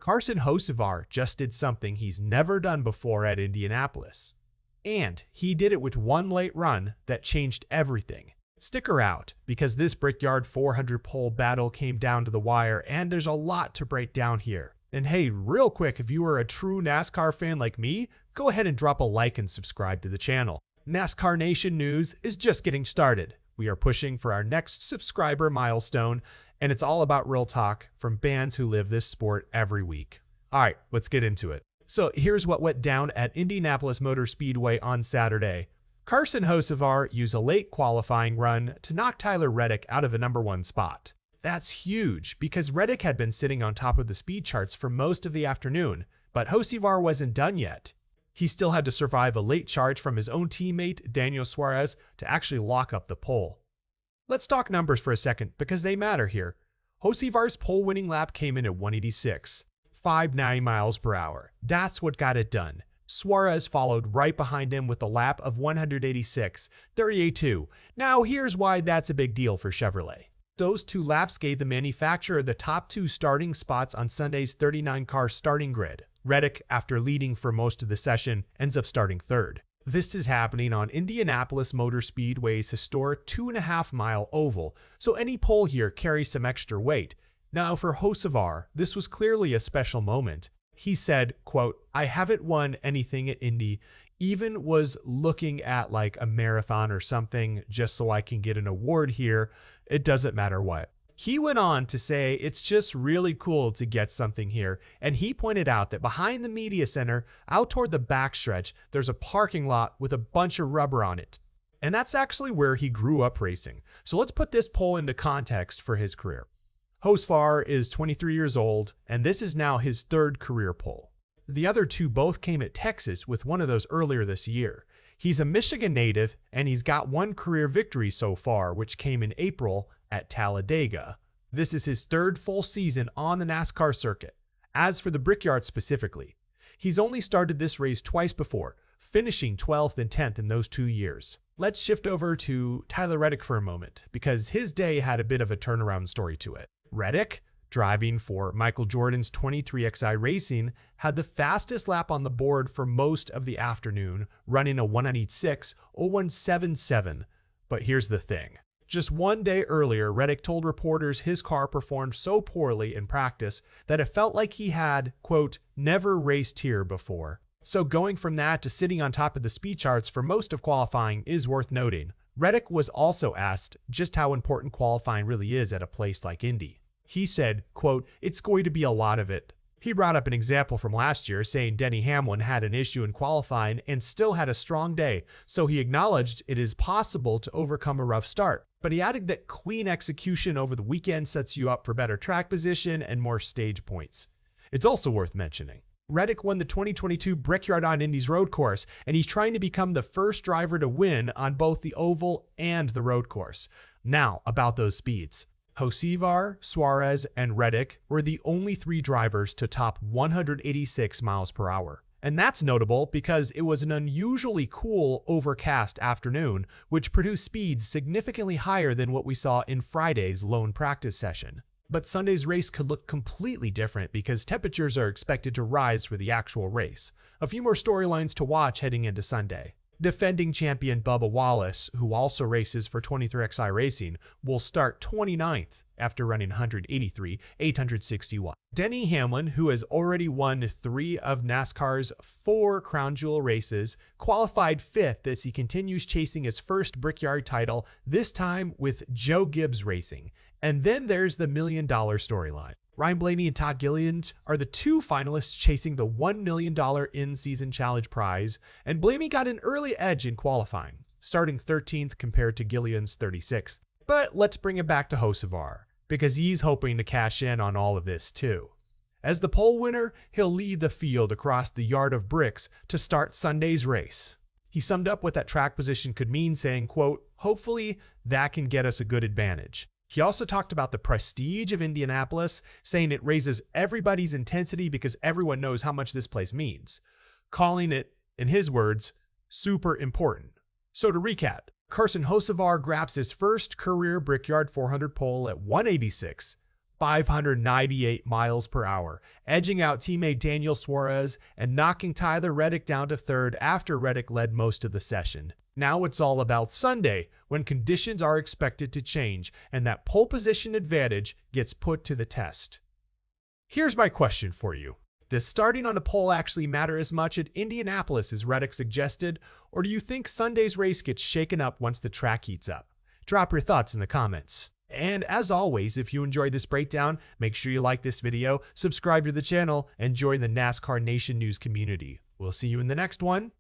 Carson Hocevar just did something he's never done before at Indianapolis. And he did it with one late run that changed everything. Stick around, because this Brickyard 400 pole battle came down to the wire, and there's a lot to break down here. And hey, real quick, if you are a true NASCAR fan like me, go ahead and drop a like and subscribe to the channel. NASCAR Nation news is just getting started. We are pushing for our next subscriber milestone, and it's all about real talk from fans who live this sport every week. All right, let's get into it. So here's what went down at Indianapolis Motor Speedway on Saturday. Carson Hocevar used a late qualifying run to knock Tyler Reddick out of the #1 spot. That's huge, because Reddick had been sitting on top of the speed charts for most of the afternoon, but Hocevar wasn't done yet. He still had to survive a late charge from his own teammate, Daniel Suarez, to actually lock up the pole. Let's talk numbers for a second, because they matter here. Hocevar's pole-winning lap came in at 186.59 miles per hour. That's what got it done. Suarez followed right behind him with a lap of 186.382. Now here's why that's a big deal for Chevrolet. Those two laps gave the manufacturer the top two starting spots on Sunday's 39-car starting grid. Reddick, after leading for most of the session, ends up starting third. This is happening on Indianapolis Motor Speedway's historic 2.5-mile oval, so any pole here carries some extra weight. Now for Hocevar, this was clearly a special moment. He said, quote, "I haven't won anything at Indy, even was looking at like a marathon or something just so I can get an award here. It doesn't matter what." He went on to say it's just really cool to get something here, and he pointed out that behind the media center, out toward the backstretch, there's a parking lot with a bunch of rubber on it. And that's actually where he grew up racing. So let's put this pole into context for his career. Hocevar is 23 years old, and this is now his third career pole. The other two both came at Texas, with one of those earlier this year. He's a Michigan native, and he's got one career victory so far, which came in April at Talladega. This is his third full season on the NASCAR circuit. As for the Brickyard specifically, he's only started this race twice before, finishing 12th and 10th in those 2 years. Let's shift over to Tyler Reddick for a moment, because his day had a bit of a turnaround story to it. Reddick, driving for Michael Jordan's 23XI Racing, had the fastest lap on the board for most of the afternoon, running a 196.0177. But here's the thing. Just one day earlier, Reddick told reporters his car performed so poorly in practice that it felt like he had, quote, "never raced here before." So going from that to sitting on top of the speed charts for most of qualifying is worth noting. Reddick was also asked just how important qualifying really is at a place like Indy. He said, quote, "It's going to be a lot of it." He brought up an example from last year, saying Denny Hamlin had an issue in qualifying and still had a strong day, so he acknowledged it is possible to overcome a rough start. But he added that clean execution over the weekend sets you up for better track position and more stage points. It's also worth mentioning, Reddick won the 2022 Brickyard on Indy's road course, and he's trying to become the first driver to win on both the oval and the road course. Now, about those speeds. Hocevar, Suarez, and Reddick were the only three drivers to top 186 miles per hour. And that's notable because it was an unusually cool, overcast afternoon, which produced speeds significantly higher than what we saw in Friday's lone practice session. But Sunday's race could look completely different because temperatures are expected to rise for the actual race. A few more storylines to watch heading into Sunday. Defending champion Bubba Wallace, who also races for 23XI Racing, will start 29th after running 183.861. Denny Hamlin, who has already won 3 of NASCAR's 4 Crown Jewel races, qualified 5th as he continues chasing his first Brickyard title, this time with Joe Gibbs Racing. And then there's the $1 million storyline. Ryan Blaney and Todd Gilliland are the 2 finalists chasing the $1 million in-season challenge prize, and Blaney got an early edge in qualifying, starting 13th compared to Gilliland's 36th. But let's bring it back to Hocevar, because he's hoping to cash in on all of this too. As the pole winner, he'll lead the field across the yard of bricks to start Sunday's race. He summed up what that track position could mean, saying, quote, "Hopefully that can get us a good advantage." He also talked about the prestige of Indianapolis, saying it raises everybody's intensity because everyone knows how much this place means, calling it, in his words, super important. So to recap, Carson Hocevar grabs his first career Brickyard 400 pole at 186, 598 miles per hour, edging out teammate Daniel Suarez and knocking Tyler Reddick down to third after Reddick led most of the session. Now it's all about Sunday, when conditions are expected to change and that pole position advantage gets put to the test. Here's my question for you. Does starting on a pole actually matter as much at Indianapolis as Reddick suggested, or do you think Sunday's race gets shaken up once the track heats up? Drop your thoughts in the comments. And as always, if you enjoyed this breakdown, make sure you like this video, subscribe to the channel, and join the NASCAR Nation News community. We'll see you in the next one.